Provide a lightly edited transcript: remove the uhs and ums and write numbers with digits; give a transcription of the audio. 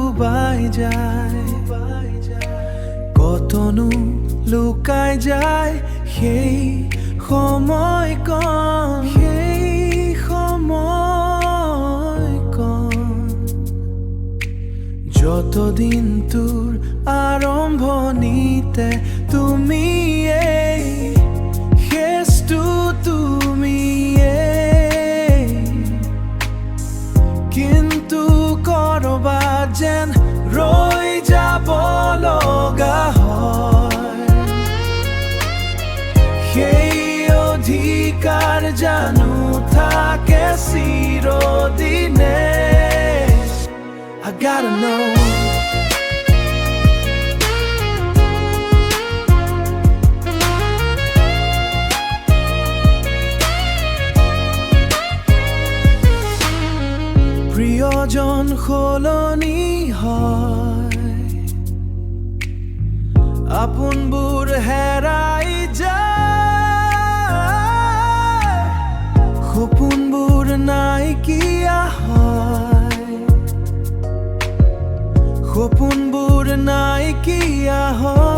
ডুবাই যায়, কতনো লুকাই যায় সেই সময়কণ, যতদিন তোৰ আৰম্ভণিতে তুমি শেষটো তুমিয়েই, কিন্তু কৰবাত যেন ৰৈ যাব লগা হয়, সেই অধিকাৰ জানো থাকে চিৰদিনে। I gotta know. প্ৰিয়জন সলনি হয়, আপোনবোৰ হেৰাই যায়, সপোনবোৰ নাইকিয়া হয়, সপোনবোৰ নাইকিয়া হয়।